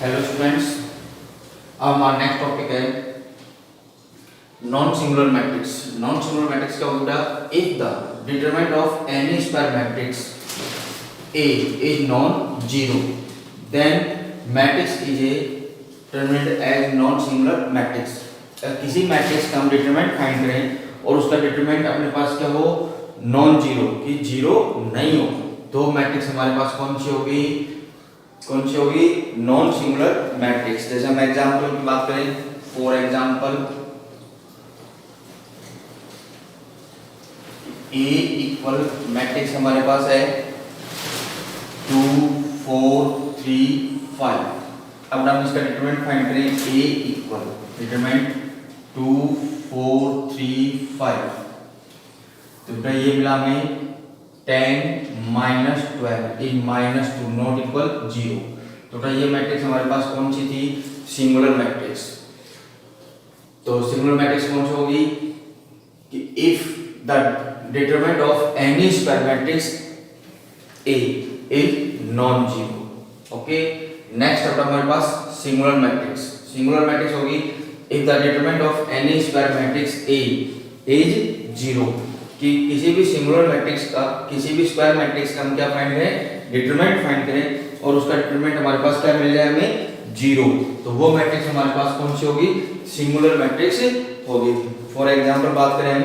Hello students, अब हमारा next topic है non singular matrix. Non singular matrix क्या होगा? If the determinant of N E square matrix A is non-zero, then matrix is a determined as non-singular matrix। किसी matrix का हम determinant find करें और उसका डिटरमिनेंट अपने पास क्या हो, नॉन जीरो, कि जीरो नहीं हो, तो मैट्रिक्स हमारे पास कौन सी होगी? Non singular matrix. जैसे हम एग्जांपल की बात करें, for example A equal matrix हमारे पास है 2 4 3 5। अब हम इसका डिटरमिनेंट फाइंड करें। A इक्वल डिटरमिनेंट 2 4 3 5, तो बेटा ये मिला हमें 10 -12 इज -2 नॉट इक्वल 0। तो बेटा ये मैट्रिक्स हमारे पास कौन सी थी? Singular matrix. तो सिंगुलर मैट्रिक्स कौन सी होगी? कि if the determinant of N E square matrix A is non zero. Okay, next अब हमारे पास सिंगुलर मैट्रिक्स। सिंगुलर मैट्रिक्स होगी if the determinant of N E square matrix A is zero, कि किसी भी सिंगुलर मैट्रिक्स का, किसी भी स्क्वायर मैट्रिक्स का हम क्या फाइंड करें? डिटरमिनेंट फाइंड करें और उसका डिटरमिनेंट हमारे पास क्या मिल जाए? हमें जीरो। तो वो मैट्रिक्स हमारे पास कौन सी होगी? सिंगुलर मैट्रिक्स होगी। फॉर एग्जांपल बात करें हम,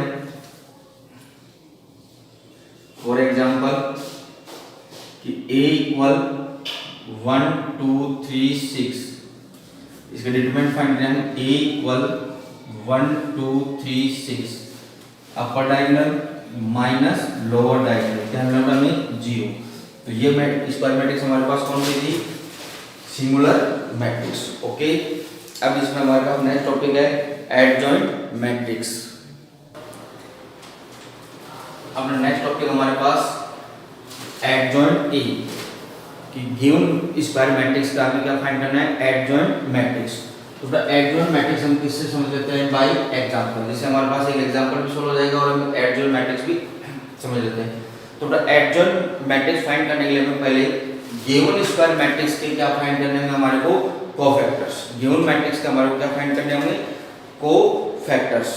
फॉर एग्जांपल कि A इक्वल 1 2 3 6, इसका डिटरमिनेंट फाइंड करें हम। A equal 1 2 3 6, upper diagonal minus lower diagonal, क्या मिला हमें? जीरो। तो ये स्क्वायर मैट्रिक्स हमारे पास कौन सी थी? Singular matrix. ओके, अब इसमें हमारे पास नेक्स्ट टॉपिक है एडजॉइंट मैट्रिक्स। अपना नेक्स्ट टॉपिक हमारे पास एडजॉइंट A, कि गिवन स्क्वायर मैट्रिक्स का हमें क्या फाइंड करना है? Adjoint matrix. तो एडजॉइंट मैट्रिक्स हम किससे समझ लेते हैं? By example. जैसे हमारे पास एक एग्जांपल भी सोल्व हो जाएगा और हम एडजॉइंट मैट्रिक्स भी समझ लेते हैं। तो एडजॉइंट मैट्रिक्स फाइंड करने के लिए हमें पहले गिवन स्क्वायर मैट्रिक्स के क्या फाइंड करने में हमारे को? कोफैक्टर्स। गिवन मैट्रिक्स के हमारे को क्या फाइंड करने होंगे? कोफैक्टर्स।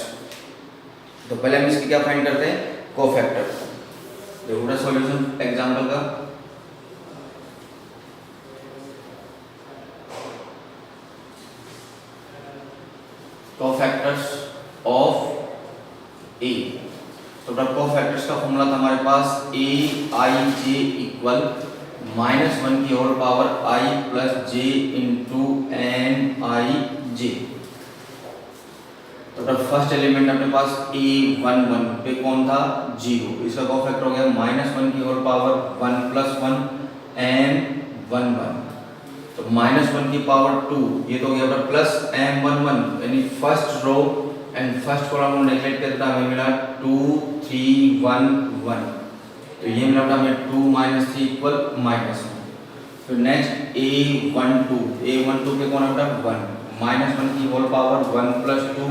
तो पहले हम इसके क्या फाइंड करते हैं? कोफैक्टर। देखो सॉल्यूशन एग्जांपल का, कोफैक्टर्स ऑफ A। तो कोफैक्टर्स का फॉर्मूला था हमारे पास Aij इक्वल -1 की whole power I plus j into Nij। तो फर्स्ट एलिमेंट अपने पास A11 पे कौन था? 0। इसका कोफैक्टर हो गया -1 की होल पावर 1 प्लस 1 M11। तो -1 की पावर 2, ये तो हो गया प्लस M11, यानी first row and first column को नेगलेक्ट करता हमें मिला 2 3 1 1। तो ये मिला हमें 2 - 3 इक्वल -1। फिर नेक्स्ट A12 पे कौन आता? 1 -1 की होल पावर 1 प्लस 2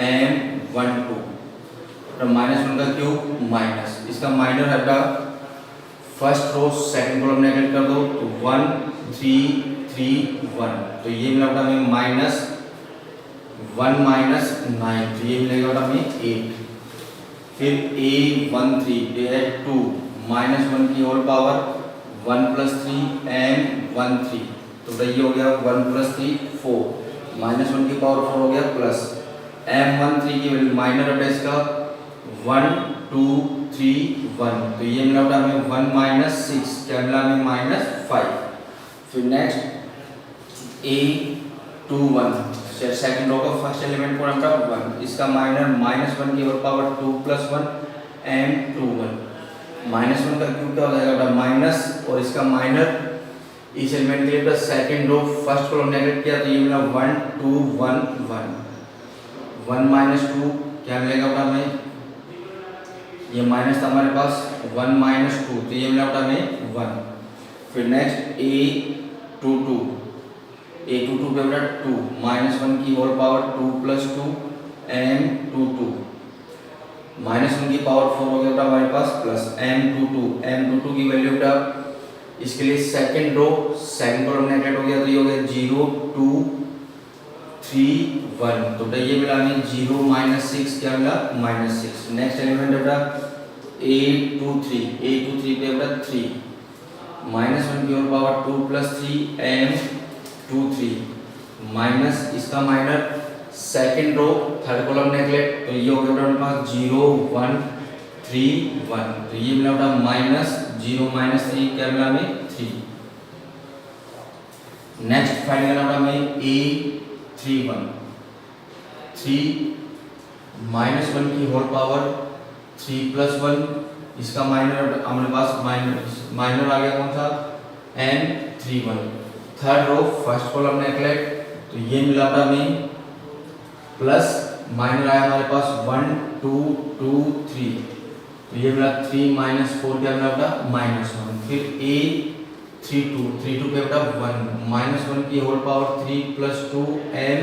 M12। तो -1 का क्यूब माइनस, इसका माइनर हटा first row second column neglect कर दो, तो 1 3 3 1। तो ये मिला हमें -1 - 9, तो ये मिलेगा हमें 8। फिर A13 पे है 2 -1 की होल पावर 1 प्लस 3 M13। तो ये हो गया 1 प्लस 3 4, -1 की पावर 4 हो गया प्लस M13 की वैल्यू माइनर हटा इसका 1 2 3 1। तो ये मिला हमें 1 - 6, क्या मिला हमें? -5। फिर नेक्स्ट A21 सेकंड रो का फर्स्ट एलिमेंट कौन था? 1, इसका माइनर -1 की होल पावर 2 प्लस 1 M21। -1 का क्यूब क्या हो जाएगा? माइनस, और इसका माइनर इस एलिमेंट के लिए second row first column neglect किया, तो ये मिला 1 2 1 1। 1 - 2 क्या मिलेगा हमें? ये माइनस था हमारे पास 1 - 2, तो ये मिला हमें 1। फिर नेक्स्ट A22 पे बेटा 2 -1 की होल पावर 2 प्लस 2 M22। -1 की पावर 4 हो गया हमारे पास प्लस M22 की वैल्यू बेटा इसके लिए second row second column neglect हो गया, तो ये हो गया 0 2 3 1, तो बेटा ये मिला हमें 0 -6 क्या मिला -6। नेक्स्ट एलिमेंट है बेटा 8 2 3, 8 2 3 पे बेटा 3 -1 की और पावर 2 + 3 m 2 3 माइनस इसका minor second row third column neglect, तो ये हो गया बेटा हमारे पास 0 1 3 1, तो ये मिला बेटा -0 -3 क्या मिला हमें 3। नेक्स्ट फाइंड करना बेटा हमें a 3 1 3 -1 की होल पावर 3 + 1, इसका माइनर हमारे पास माइनर आ गया कौन सा n 3 1। Third row first column neglect, तो ये मिला बेटा हमें प्लस माइनर आया हमारे पास 1 2 2 3, तो ये मिला 3 -4 क्या मिला बेटा -1। फिर a 3 2 3 2 पे बेटा 1 -1 की होल पावर 3 + 2 n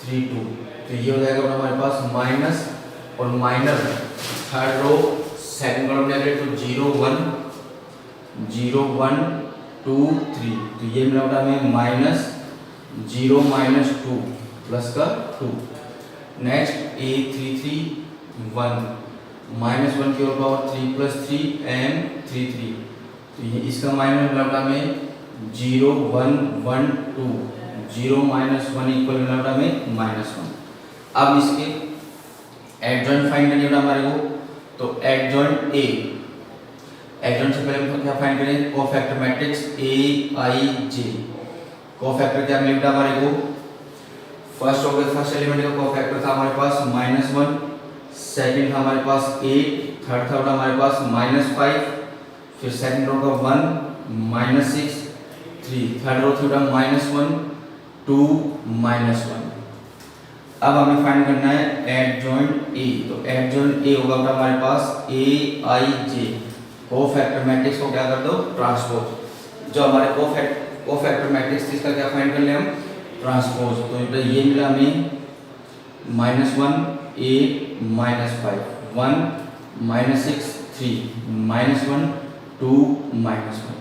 3 2, तो ये हो जाएगा बेटा हमारे पास माइनस और minor third row second column neglect, तो 0 1 0 1 2 3, तो ये मिला बेटा हमें -0 -2 प्लस का 2। नेक्स्ट a 3 3 1 -1 की होल पावर 3 + 3 m 3 3, तो ये इसका माइनर मिला बेटा हमें 0 1 1 2 0 -1 इक्वल मिला बेटा हमें -1। अब इसके एडजॉइंट फाइंड करनी बेटा हमारे को, तो एडजॉइंट a, एडजॉइंट से पहले हम क्या फाइंड करें cofactor matrix a i j। Cofactor क्या मिला बेटा हमारे को, फर्स्ट हो गया फर्स्ट एलिमेंट का कोफैक्टर था हमारे पास -1, सेकंड था हमारे पास 8, थर्ड था हमारे पास -5, फिर सेकंड रो का 1 -6 3, थर्ड रो थी -1 2 -1। अब हमें फाइंड करना है एडजॉइंट ए, तो एडजॉइंट ए होगा बेटा हमारे पास a i j। Cofactor matrix को क्या कर दो ट्रांसपोज, जो हमारे कोफैक्टर मैट्रिक्स इसका क्या फाइंड कर ले हम ट्रांसपोज, तो बेटा ये मिला हमें -1 8 -5 1 -6 3 -1 2 -1,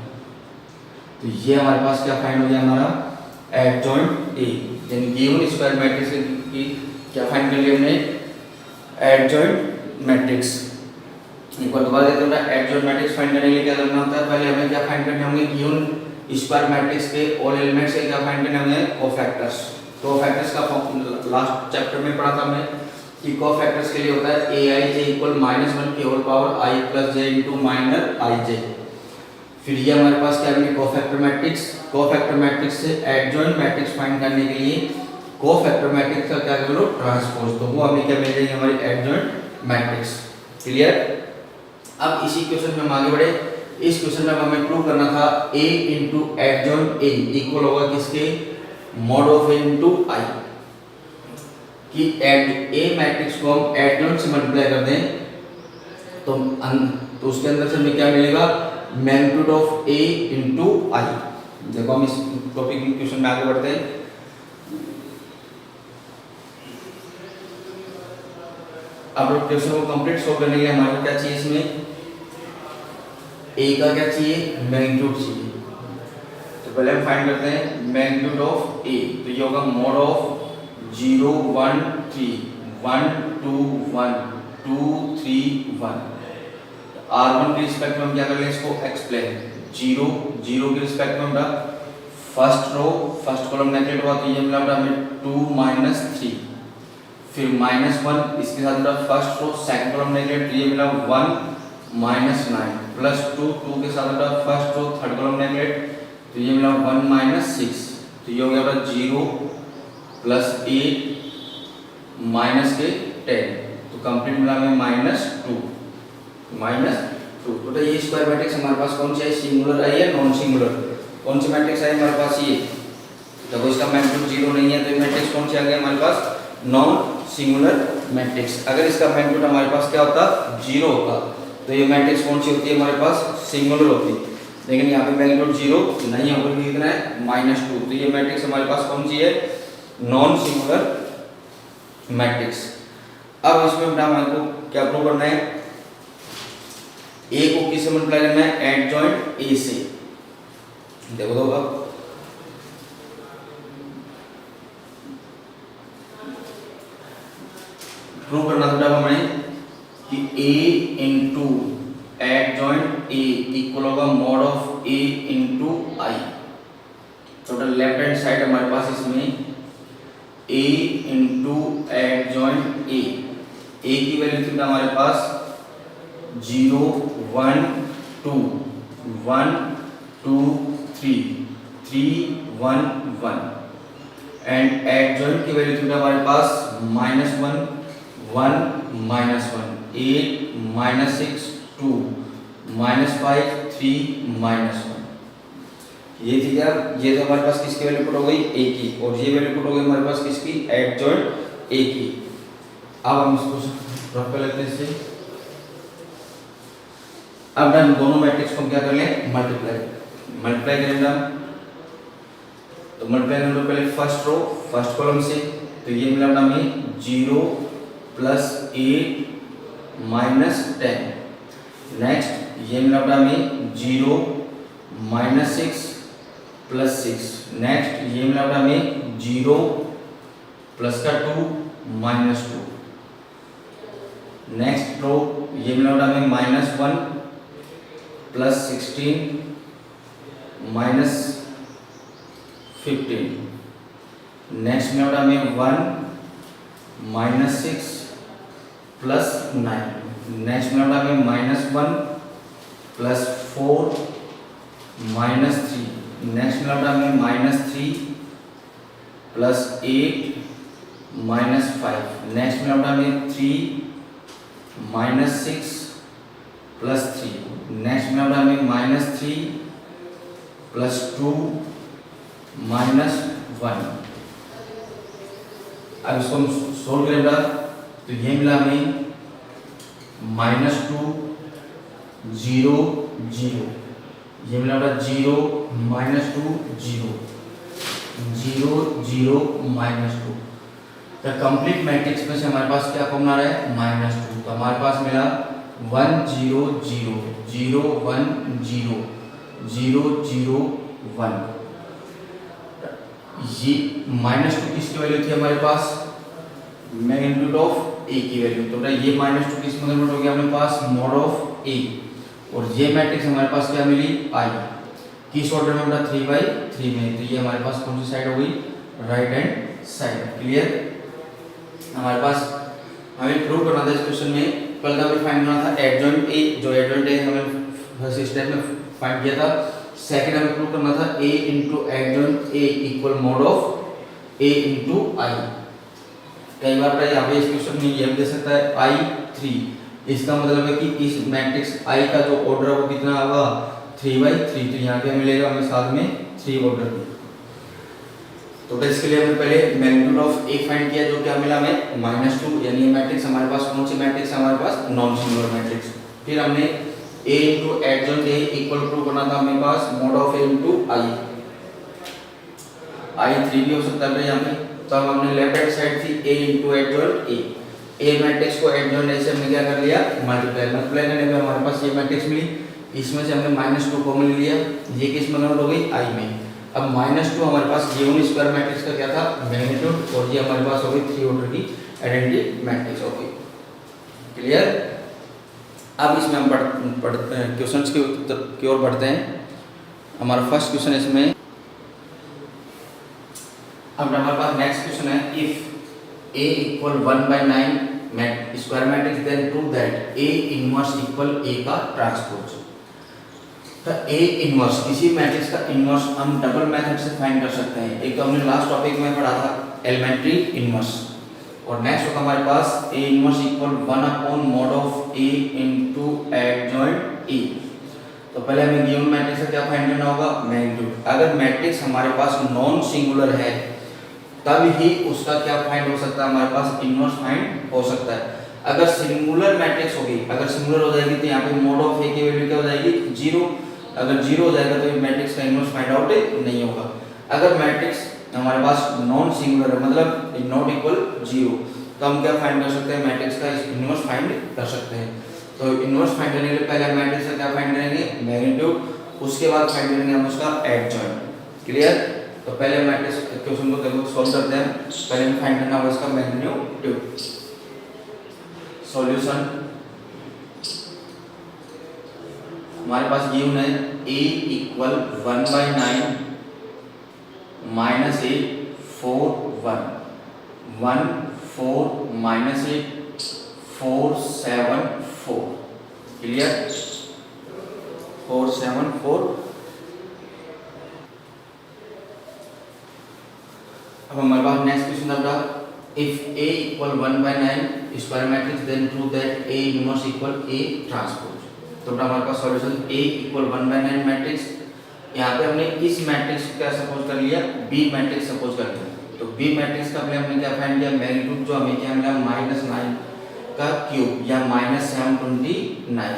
तो ये हमारे पास क्या फाइंड हो गया हमारा एडजॉइंट ए। यानी गिवन स्क्वायर मैट्रिक्स की क्या फाइंड कर लिया हमने एडजॉइंट मैट्रिक्स। एक बार दोबारा देखते हैं एडजॉइंट मैट्रिक्स फाइंड करने के लिए क्या करना होता है, पहले हमें क्या फाइंड करने होंगे गिवन स्क्वायर मैट्रिक्स के ऑल एलिमेंट्स से क्या फाइंड करने होंगे कोफैक्टर्स। कोफैक्टर्स का लास्ट चैप्टर में पढ़ा था हमने कि कोफैक्टर्स के लिए होता है aij = -1 की whole power i + j * minor ij। फिर ये हमारे पास क्या है कोफैक्टर मैट्रिक्स, कोफैक्टर मैट्रिक्स से एडजॉइंट मैट्रिक्स फाइंड करने के लिए कोफैक्टर मैट्रिक्स का क्या करो ट्रांसपोज, तो वो हमें क्या मिल जाएगी हमारी एडजॉइंट मैट्रिक्स। क्लियर। अब इसी क्वेश्चन में हम आगे बढ़े। इस क्वेश्चन में हमें प्रूव करना था a * एडजॉइंट a इक्वल होगा किसके mod of a * i, कि a मैट्रिक्स को हम एडजॉइंट से मल्टीप्लाई कर दें तो उसके अंदर से हमें क्या मिलेगा मैग्नीट्यूड ऑफ a * i। देखो हम इस टॉपिक के क्वेश्चन में आगे बढ़ते हैं। अब क्वेश्चन को कंप्लीट सॉल्व करने के लिए हमारे को क्या चाहिए, इसमें a का क्या चाहिए मैग्नीट्यूड चाहिए, तो पहले हम फाइंड करते हैं मैग्नीट्यूड ऑफ a, तो ये होगा mod ऑफ 0 1 3 1 2 1 2 3 1। r1 के रिस्पेक्ट में हम क्या कर लें इसको एक्सप्लेन 0 0 के रिस्पेक्ट में हमरा first row first column neglect हुआ, तो ये मिला बेटा हमें 2 3, फिर -1 इसके साथ बेटा first row second column neglect, ये मिला 1 -9 प्लस 2 2 के साथ बेटा first row third column neglect, तो ये मिला 1 -6, तो ये हो गया बेटा 0 + 8 माइनस के 10, तो कंप्लीट मिला हमें -2 तो ये स्क्वायर मैट्रिक्स हमारे पास कौन सी है सिंगुलर है या नॉन सिंगुलर, कौन सी मैट्रिक्स है हमारे पास ये, जब इसका मैग्नीट्यूड 0 नहीं है तो ये मैट्रिक्स कौन सी आ गया हमारे पास नॉन सिंगुलर मैट्रिक्स। अगर इसका मैग्नीट्यूड हमारे पास क्या होता 0 होता तो ये मैट्रिक्स कौन सी होती है हमारे पास सिंगुलर होती, लेकिन यहाँ पे मैग्नीट्यूड 0 नहीं है, बल्कि कितना है -2, तो ये मैट्रिक्स हमारे पास कौन सी है नॉन सिंगुलर मैट्रिक्स। अब इसमें हमारे को क्या प्रूव करना है, a को किससे मल्टीप्लाई करना है एडजॉइंट a से। देखो तो अब प्रूव करना था हमें कि A into adjoint A equal होगा mod of A into I। Total left hand side हमारे पास इसमें A इंटू एडजॉइंट A की वैल्यू थी हमारे पास 0 1 2 1 2 3 3 1 1 एंड एडजॉइंट की वैल्यू थी हमारे पास -1 1 -1 8 -6 2 -5 3 -1। ये थी क्या, ये तो हमारे पास किसकी वैल्यू पुट हो गई A की, और ये वैल्यू पुट हो गई हमारे पास किसकी, एडजॉइंट A की। अब हम इसको रख कर लेते हैं इसे। अब हम दोनों मैट्रिक्स को क्या कर लें, मल्टीप्लाई करेंगे हम। तो मल्टीप्लाई करेंगे पहले फर्स्ट रो फर्स्ट कॉलम से, तो ये मिला हमें 0 प्लस 8 माइनस 10। नेक्स्ट ये मिला हमें 0 माइनस 6 प्लस 6। नेक्स्ट ये मिला हमें 0 प्लस का 2 माइनस 2। नेक्स्ट रो ये मिला हमें -1 प्लस 16 माइनस 15। नेक्स्ट में हमें 1 माइनस 6 प्लस 9। नेक्स्ट में हमें -1 प्लस 4 माइनस 3। नेक्स्ट में हमें -3 प्लस 8 माइनस 5। नेक्स्ट में हमें 3 माइनस 6 प्लस 3। नेक्स्ट में हमें -3 प्लस 2 माइनस 1। अब इसको हम सोल्व करेंगे तो ये मिला हमें -2 0 0। ये मिला 0 -2 0 0 0 -2। तो कंप्लीट मैट्रिक्स में से हमारे पास क्या कॉमन आ रहा है, -2। तो हमारे पास मिला 1 0 0 0 1 0 0 0 1। ये -2 किसकी वैल्यू थी हमारे पास, मैग्नीट्यूड ऑफ A की वैल्यू। तो ये -2 किस में कन्वर्ट हो गया हमारे पास, मॉड ऑफ A। और ये मैट्रिक्स हमारे पास क्या मिली, I किस ऑर्डर में बना, 3/3 में। तो ये हमारे पास कौन सी साइड हो गई, राइट हैंड साइड। क्लियर। हमारे पास हमें प्रूव करना था इस क्वेश्चन में, पहले हमें फाइंड करना था एडजॉइंट A, जो एडजॉइंट A हमें फर्स्ट स्टेप में फाइंड किया था। सेकंड हमें प्रूव करना था A into adjoint A equal mod of A into I। कई बार यहाँ पे इस क्वेश्चन में ये भी दे सकता है I3। इसका मतलब है कि इस मैट्रिक्स I का जो ऑर्डर है वो कितना होगा, 3/3। तो यहाँ पे मिलेगा हमें साथ में 3 ऑर्डर। तो इसके लिए हमने पहले मैग्नीट्यूड ऑफ A फाइंड किया, जो क्या मिला हमें -2। यानी ये मैट्रिक्स हमारे पास कौन सी मैट्रिक्स है, हमारे पास नॉन सिंगुलर मैट्रिक्स। फिर हमने A into adjoint A equal prove करना था हमें पास mod of A into I। I3 भी हो सकता है यहाँ पे। तो हमने लेफ्ट हैंड साइड थी A into adjoint A matrix को एडजॉइंट A से हमने क्या कर लिया, मल्टीप्लाई करने में हमारे पास ये मैट्रिक्स मिली। इसमें से हमने -2 कॉमन लिया, ये किस में कन्वर्ट हो गई, I में। अब -2 हमारे पास ये यूनिट स्क्वायर मैट्रिक्स का क्या था, मैग्नीट्यूड, और ये हमारे पास हो गई 3 ऑर्डर की आइडेंटिटी मैट्रिक्स हो गई। क्लियर। अब इसमें हम क्वेश्चंस की ओर बढ़ते हैं। हमारा फर्स्ट क्वेश्चन इसमें, अब हमारे पास नेक्स्ट क्वेश्चन है, if A equal 1/9 square matrix then prove that A inverse equal A का ट्रांसपोज। तो A इनवर्स, किसी मैट्रिक्स का इनवर्स हम डबल मेथड से फाइंड कर सकते हैं। एक तो हमने लास्ट टॉपिक में पढ़ा था एलिमेंट्री इनवर्स, और नेक्स्ट होगा हमारे पास A inverse equal 1/mod of A into adjoint E। तो पहले हमें गिवन मैट्रिक्स का क्या फाइंड करना होगा, मैग्नीट्यूड। अगर मैट्रिक्स हमारे पास नॉन सिंगुलर है तब ही उसका क्या फाइंड हो सकता है, हमारे पास इनवर्स फाइंड हो सकता है। अगर सिंगुलर मैट्रिक्स होगी, अगर सिंगुलर हो जाएगी तो यहाँ पे mod ऑफ A की वैल्यू क्या हो जाएगी, 0। अगर 0 हो जाएगा तो मैट्रिक्स का इनवर्स फाइंड आउट नहीं होगा। अगर मैट्रिक्स हमारे पास नॉन सिंगुलर है, मतलब नॉट इक्वल 0, तो हम क्या फाइंड कर सकते हैं, मैट्रिक्स का इनवर्स फाइंड कर सकते हैं। तो इनवर्स फाइंड करने के लिए पहले हम मैट्रिक्स का क्या फाइंड करेंगे, मैग्नीट्यूड, उसके बाद फाइंड करेंगे हम उसका एडजॉइंट। क्लियर। तो पहले मैट्रिक्स क्वेश्चन को सॉल्व करते हैं। पहले हमें फाइंड करना होगा इसका मैग्नीट्यूड। सॉल्यूशन हमारे पास ये है a equal 1/9 minus 8 4 1 1 4 minus 8 4 7 4 clear 4 7 4। अब हमारे पास नेक्स्ट क्वेश्चन था if a equal 1/9 square matrix then prove that a inverse equal a transpose. तो हमारे पास सॉल्यूशन a इक्वल 1/9 मैट्रिक्स, यहाँ पे हमने इस मैट्रिक्स को क्या सपोज कर लिया b मैट्रिक्स सपोज कर लिया। तो b मैट्रिक्स का हमने क्या फाइंड किया मैग्नीट्यूड जो हमें क्या मिला -9 का क्यूब या -729।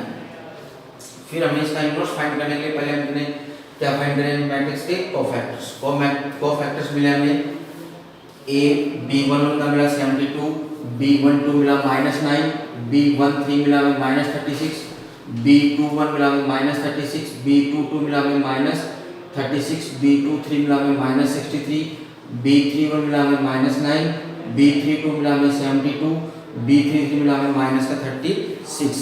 फिर हमने इसका इनवर्स फाइंड करने के लिए पहले हमने क्या फाइंड करें मैट्रिक्स के कोफैक्टर्स। कोफैक्टर्स मिले हमें a b11 का मिला 72, b12 मिला -9, b13 मिला हमें -36, b21 मिला हमें -36, b22 मिला हमें -36, b23 मिला हमें -63, b31 मिला हमें -9, b32 मिला हमें 72, b33 मिला हमें -36।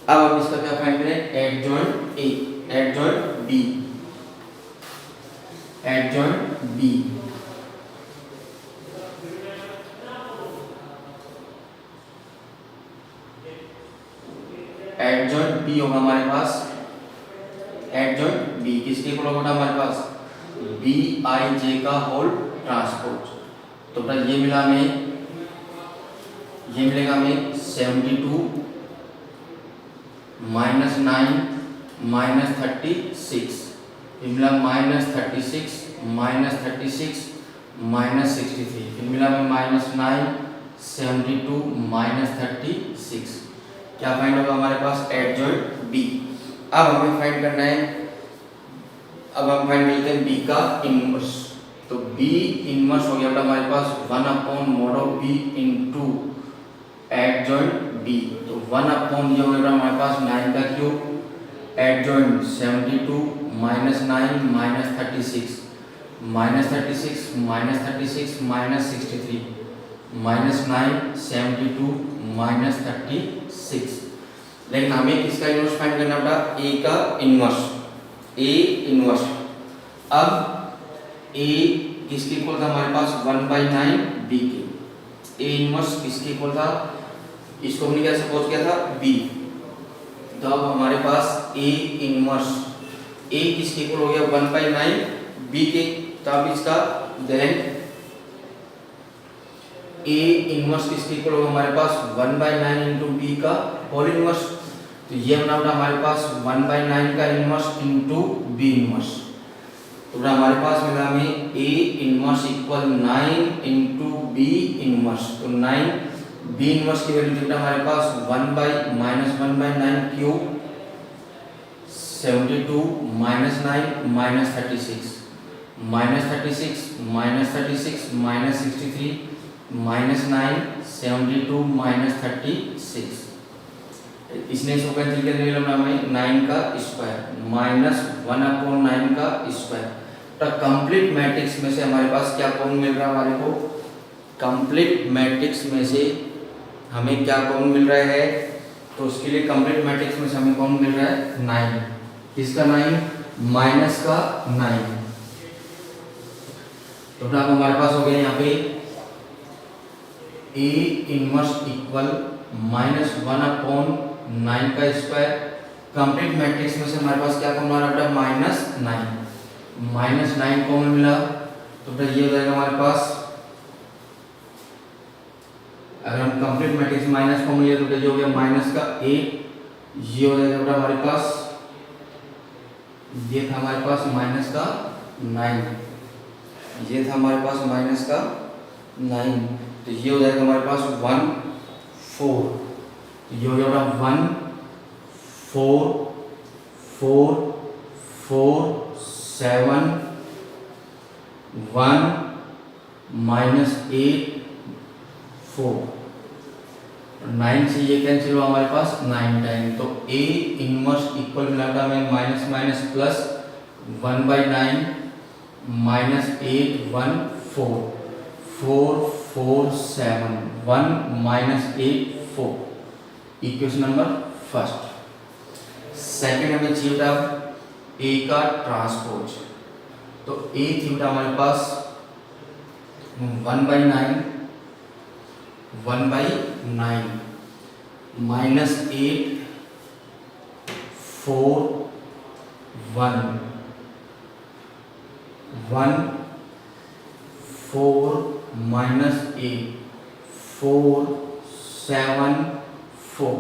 अब हम इसका क्या फाइंड करें adjoint a adjoint b adjoint b। Adjoint b होगा हमारे पास एडजॉइंट b किसके इक्वल होगा हमारे पास bij का होल ट्रांसपोज। तो ये मिला हमें ये मिलेगा हमें 72 -9 -36 फिर मिला -36 -36 -63 फिर मिला हमें -9 72 -36। क्या फाइंड होगा हमारे पास एडजॉइंट b। अब हमें फाइंड करना है, अब हम फाइंड करते हैं b का इनवर्स। तो b इनवर्स हो गया हमारे पास 1/mod b into adjoint b। तो 1/, ये हो गया हमारे पास 9 का क्यूब एडजॉइंट 72 -9 -36 -36 -36 -63 -9 72 -36। लेकिन हमें किसका इनवर्स फाइंड करना पड़ा a का इनवर्स a इनवर्स। अब a किसके इक्वल था हमारे पास 1/9 b के। a इनवर्स किसके इक्वल था इसको हमने क्या सपोज किया था b। तो अब हमारे पास a इनवर्स a किसके इक्वल हो गया 1/9 b के। तो अब इसका देन a इनवर्स किसके इक्वल होगा हमारे पास 1/9 इनटू b का होल इनवर्स। तो ये बना हमारे पास 1/9 का इनवर्स इनटू b इनवर्स। तो हमारे पास मिला हमें a inverse equal 9 into b inverse. तो 9 b इनवर्स की वैल्यू कितना हमारे पास 1/9 क्यूब 72 -9 -36 -36 -36 -63 -9 72 -36। इसने इसको कैंसिल करने के लिए हमें 9 का स्क्वायर -1/9 का स्क्वायर। तो कंप्लीट मैट्रिक्स में से हमारे पास क्या कॉमन मिल रहा है हमारे को कंप्लीट मैट्रिक्स में से हमें क्या कॉमन मिल रहा है। तो उसके लिए कंप्लीट मैट्रिक्स में से हमें कॉमन मिल रहा है 9। किसका 9 माइनस का 9। तो हमारे पास हो गया यहाँ पे a इनवर्स इक्वल -1/9 का स्क्वायर। कंप्लीट मैट्रिक्स में से हमारे पास क्या कॉमन आ रहा है -9 कॉमन मिला। तो ये हो जाएगा हमारे पास अगर हम कंप्लीट मैट्रिक्स माइनस कॉमन लिया तो ये हो गया माइनस का 8। ये हो जाएगा हमारे पास ये था हमारे पास माइनस का 9। ये था हमारे पास माइनस का 9। तो ये हो जाएगा हमारे पास 1 4। तो ये हो जाएगा 1 4 4 4 7 1 -8 4। 9 से ये कैंसिल हुआ हमारे पास 9 टाइम। तो a इनवर्स इक्वल मिला था हमें minus minus plus 1/9 -8 1 4 4 4 7 1 -8 4। Equation number first. Second हमें चाहिए था ए का ट्रांसपोज, तो ए थी बेटा हमारे पास 1/9 माइनस 8 4 1 1 4 माइनस 8 4 7 4।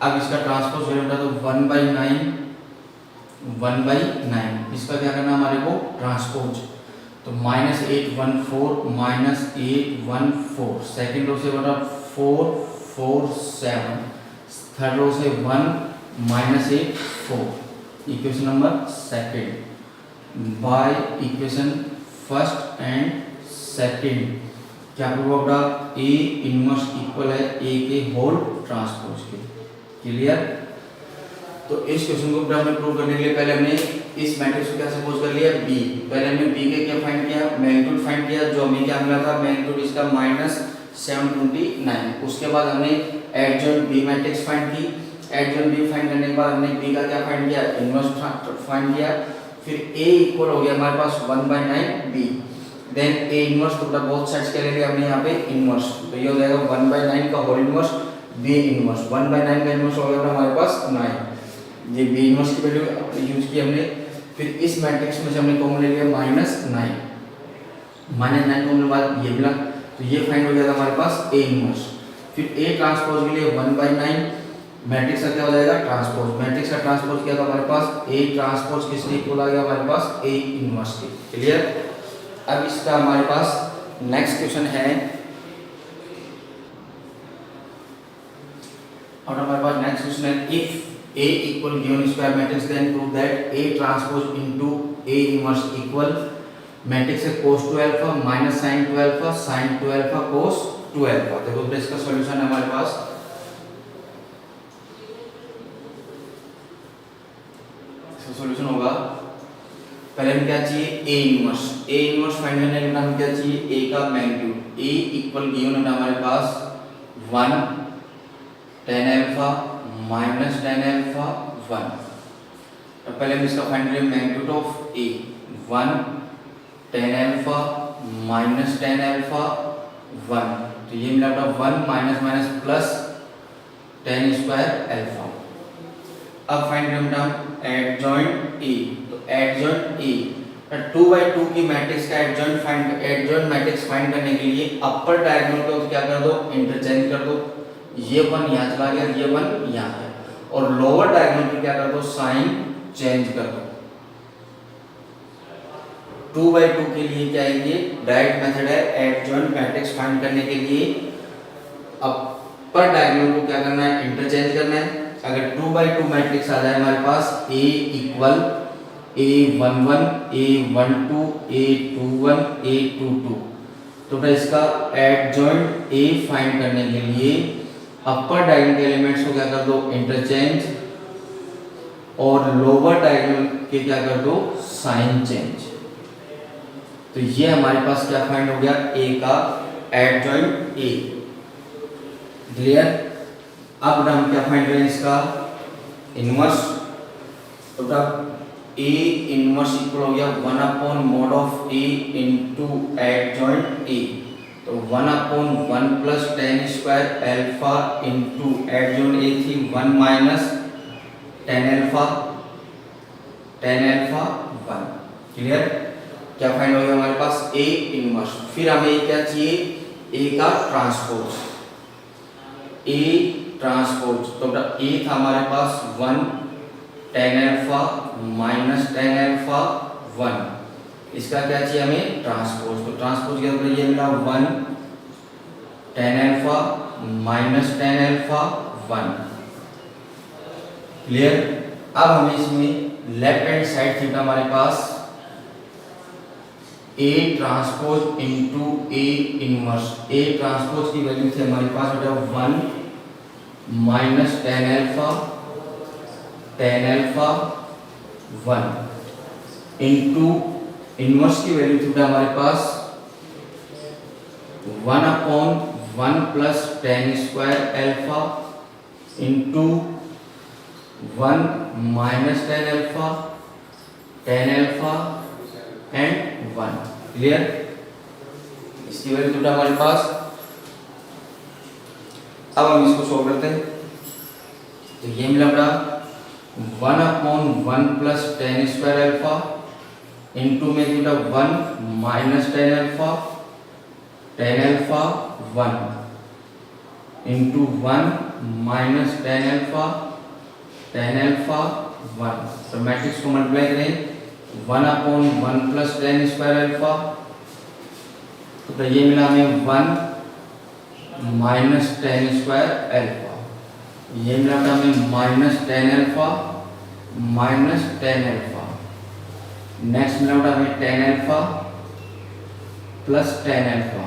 अब इसका ट्रांसपोज करें बेटा तो 1/9 इसका क्या करना हमारे को ट्रांसपोज, तो -814 -814 सेकेंड रो से बेटा 4 4 7 थर्ड रो से 1 -8 4 equation number second by equation first and second क्या प्रूव होगा ए इनवर्स इक्वल है ए के होल ट्रांसपोज के। क्लियर। तो इस क्वेश्चन को हमने प्रूव करने के लिए पहले हमने इस मैट्रिक्स को क्या सपोज कर लिया बी। पहले हमने बी के क्या फाइंड किया मैग्नीट्यूड फाइंड किया, जो हमें क्या मिला था मैग्नीट्यूड इसका -729। उसके बाद हमने एडजॉइंट बी मैट्रिक्स फाइंड की, एडजॉइंट बी फाइंड करने के बाद हमने बी का क्या फाइंड किया इनवर्स फाइंड किया, फिर ए इक्वल हो गया हमारे पास 1/9 बी, देन ए इनवर्स तो बोथ साइड्स के लिए हमने यहाँ पे इनवर्स, तो ये हो जाएगा 1/9 का होल इनवर्स बी इनवर्स 1/9 का इनवर्स हो गया हमारे पास 9, ये बी इनवर्स की वैल्यू यूज की हमने। फिर इस मैट्रिक्स में से हमने कॉमन ले लिया -9 कॉमन बाद ये मिला, तो ये फाइंड हो गया था हमारे पास ए इनवर्स। फिर ए ट्रांसपोज के लिए 1/9 मैट्रिक्स का क्या हो जाएगा ट्रांसपोज, मैट्रिक्स का ट्रांसपोज किया था हमारे पास ए ट्रांसपोज किसके इक्वल आ गया हमारे पास ए इनवर्स के। क्लियर। अब इसका हमारे पास नेक्स्ट क्वेश्चन है और हमारे पास नेक्स्ट क्वेश्चन है if A equal given square matrix then prove that A transpose into A inverse equal matrix है cos 2 alpha minus sin 2 alpha sin 2 alpha cos 2 alpha। देखो तो इसका सॉल्यूशन है हमारे पास, इसका सॉल्यूशन होगा पहले हमें क्या चाहिए A इनवर्स फाइंड करने के लिए हमें क्या चाहिए A का मैग्नीट्यूड, A इक्वल गिवन है हमारे पास 1 tan alpha minus tan alpha 1। तो पहले हम इसका फाइंड करें magnitude of A 1 tan alpha minus tan alpha 1, तो ये मिला अपना 1 minus minus plus tan square alpha। अब फाइंड करें हम एडजॉइंट A, तो एडजॉइंट A 2/2 की मैट्रिक्स का एडजॉइंट मैट्रिक्स फाइंड करने के लिए अपर डायगोनल को क्या कर दो इंटरचेंज कर दो, ये 1 यहाँ चला गया ये 1 यहाँ है, और लोअर डायगोनल पे क्या कर दो साइन चेंज कर दो। 2/2 के लिए क्या है ये डायरेक्ट मेथड है एडजॉइंट मैट्रिक्स फाइंड करने के लिए अपर डायगोनल को क्या करना है इंटरचेंज करना है। अगर 2/2 मैट्रिक्स आ जाए हमारे पास A equal A11 A12 A21 A22, तो इसका एडजॉइंट A फाइंड करने के लिए अपर डायगोनल के एलिमेंट्स को क्या कर दो इंटरचेंज और लोअर डायगोनल के क्या कर दो साइन चेंज, तो ये हमारे पास क्या फाइंड हो गया A का एडजॉइंट A। क्लियर। अब हम क्या फाइंड करें इसका इनवर्स, तो A इनवर्स इक्वल हो गया 1/mod of A into adjoint A, तो 1/1 plus tan square alpha into adjoint A थी 1 माइनस tan अल्फा 1। क्लियर। क्या फाइंड हो गया हमारे पास A इनवर्स। फिर हमें क्या चाहिए A का ट्रांसपोज, A ट्रांसपोज, तो A था हमारे पास 1 tan alpha minus tan alpha 1, इसका क्या चाहिए हमें ट्रांसपोज, तो ट्रांसपोज किया तो ये मिला 1 tan alpha minus tan alpha 1। Clear. अब हमें इसमें लेफ्ट हैंड साइड थी हमारे पास A transpose into A inverse, A transpose की वैल्यू थी हमारे पास बेटा 1 minus tan alpha 1 into inverse की वैल्यू थी हमारे पास 1/1 1 plus ten square alpha into 1 minus tan alpha and 1। Clear? इसकी वैल्यू टूटा हमारे पास। अब हम इसको सॉल्व करते हैं। तो ये मिला बेटा 1/1 plus ten square alpha into में बेटा 1 minus tan alpha 1 into 1 minus tan alpha 1। तो मैट्रिक्स को मल्टीप्लाई करें 1/1 प्लस टेन स्क्वायर अल्फा, तो ये मिला हमें 1 माइनस टेन स्क्वायर अल्फा, ये मिला हमें minus tan alpha minus tan alpha. Next मिला हमें tan alpha plus tan alpha.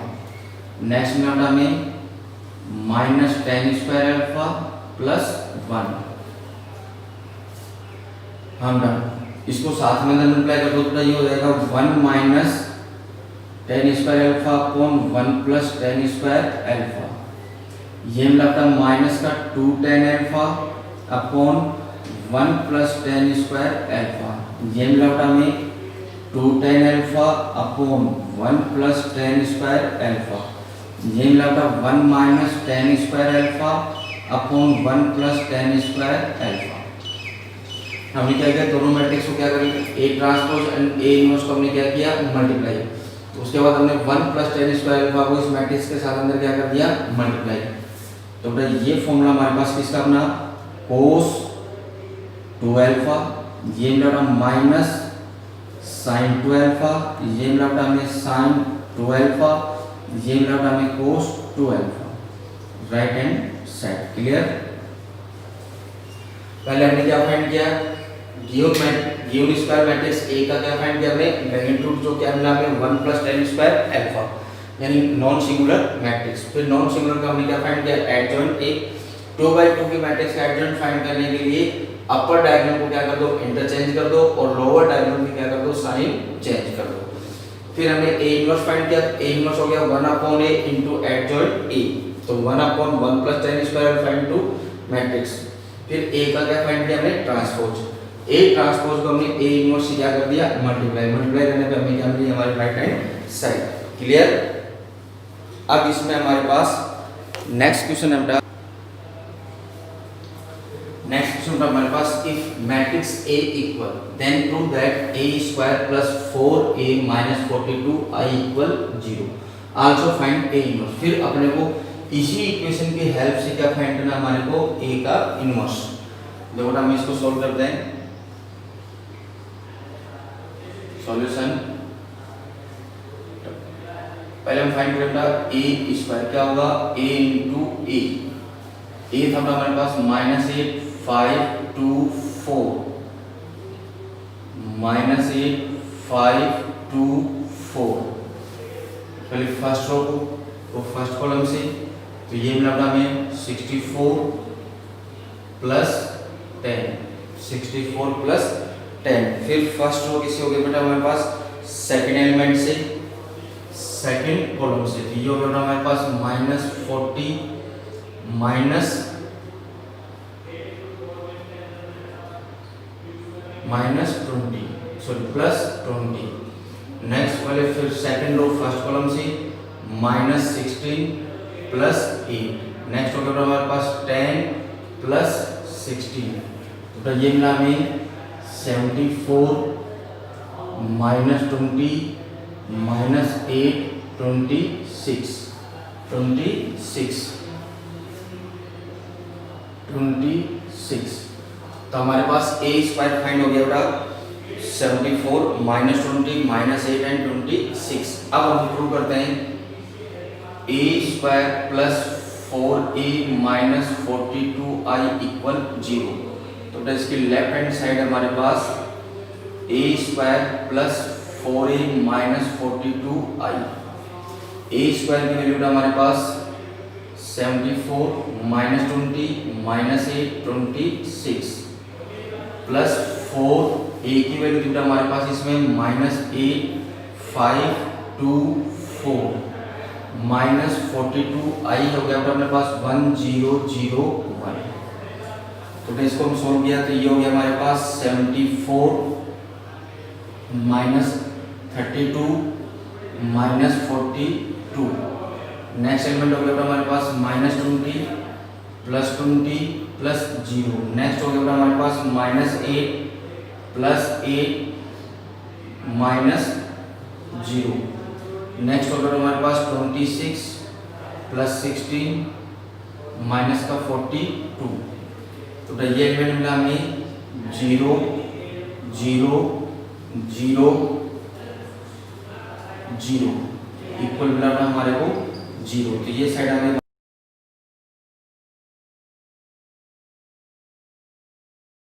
Next मिला हमें minus ten square alpha plus 1। हम डन। इसको साथ में मल्टीप्लाई कर दो तो ये हो जाएगा 1 minus ten square alpha upon 1 plus ten square alpha. ये मिला था माइनस का 2 tan alpha upon 1 plus ten square alpha. ये मिला था हमें 2 tan alpha upon 1 plus ten square alpha. ये मिला था 1 minus ten square alpha upon 1 plus ten square alpha. हमने क्या किया, दोनों मैट्रिक्स को क्या करेंगे, A transpose and A inverse को हमने क्या किया, मल्टीप्लाई। तो उसके बाद हमने 1 प्लस टेन स्क्वायर अल्फा को इस मैट्रिक्स के साथ अंदर क्या कर दिया, मल्टीप्लाई। तो बेटा ये फॉर्मूला हमारे पास किसका बना, कोस 2 अल्फा, ये मिला माइनस साइन 2 अल्फा, ये मिला हमें साइन 2 अल्फा, ये मिला हमें कोस 2 alpha, right hand side. Clear? पहले हमने क्या फाइंड किया, गिवन स्क्वायर मैट्रिक्स ए का क्या फाइंड किया हमने, मैग्नीट्यूड जो क्या मिला हमें 1 प्लस टेन स्क्वायर अल्फा, यानी नॉन सिंगुलर मैट्रिक्स। फिर नॉन सिंगुलर का हमने क्या फाइंड किया, एडजॉइंट ए। 2/2 के मैट्रिक्स का एडजॉइंट फाइंड करने के लिए अपर डायगोनल को क्या कर दो, इंटरचेंज कर दो, और लोअर डायगोनल में क्या कर दो, साइन चेंज कर दो। फिर हमने ए इनवर्स फाइंड किया, ए इनवर्स हो गया 1/a इनटू एडजॉइंट ए, तो 1/1 plus ten square alpha into matrix. फिर ए का क्या फाइंड किया हमने, ट्रांसपोज। ए ट्रांसपोज को हमने ए इनवर्स से क्या कर दिया, मल्टीप्लाई। मल्टीप्लाई करने पे हमें क्या मिली, हमारी राइट हैंड साइड। क्लियर? अब इसमें हमारे पास नेक्स्ट क्वेश्चन है, नेक्स्ट क्वेश्चन हमारे पास, if matrix A equal then prove that A square plus 4a minus 42i equal 0। Also find A inverse. फिर अपने को इसी इक्वेशन की हेल्प से क्या फाइंड करना, हमारे को a का इनवर्स। देखो हम इसको सॉल्व करते हैं। सॉल्यूशन पहले हम फाइंड करेंगे a स्क्वायर, क्या होगा, a इंटू a था हमारे पास -8 5 2 4 -8 5 2 4। पहले फर्स्ट रो को फर्स्ट कॉलम से, तो ये मिला हमें 64 प्लस 10, 64 प्लस 10। फिर फर्स्ट रो किसी हो गई बेटा हमारे पास सेकंड एलिमेंट से, सेकंड कॉलम से, तो ये हो गया हमारे पास -40 माइनस 20 सॉरी प्लस 20। नेक्स्ट वाले फिर सेकंड रो फर्स्ट कॉलम से -16 प्लस 8। नेक्स्ट हो गया हमारे पास 10 प्लस 16, तो ये मिला हमें 74 -20 -8 26। तो हमारे पास ए स्क्वायर फाइंड हो गया बेटा 74 -20 -8 एंड 26। अब हम प्रूव करते हैं A square plus 4a minus 42i equal 0। तो इसकी लेफ्ट हैंड साइड हमारे पास a square plus 4a minus 42i। a square की वैल्यू हमारे पास 74 -20 -8 26 प्लस 4, a की वैल्यू थी हमारे पास इसमें -8 5 2 4 माइनस 42 आई हो गया अपने पास 1001। तो इसको हम सोल्व किया तो ये हो गया हमारे पास 74 माइनस 32 माइनस 42। नेक्स्ट एलिमेंट हो गया हमारे पास माइनस 20 प्लस 20 प्लस 0। नेक्स्ट हो गया हमारे पास माइनस 8 प्लस 8 माइनस 0। नेक्स्ट हो गया हमारे पास 26 प्लस 16 माइनस का 42। तो ये एलिमेंट मिला हमें 0 0 0 0 इक्वल मिला हमारे को 0। तो ये साइड हमें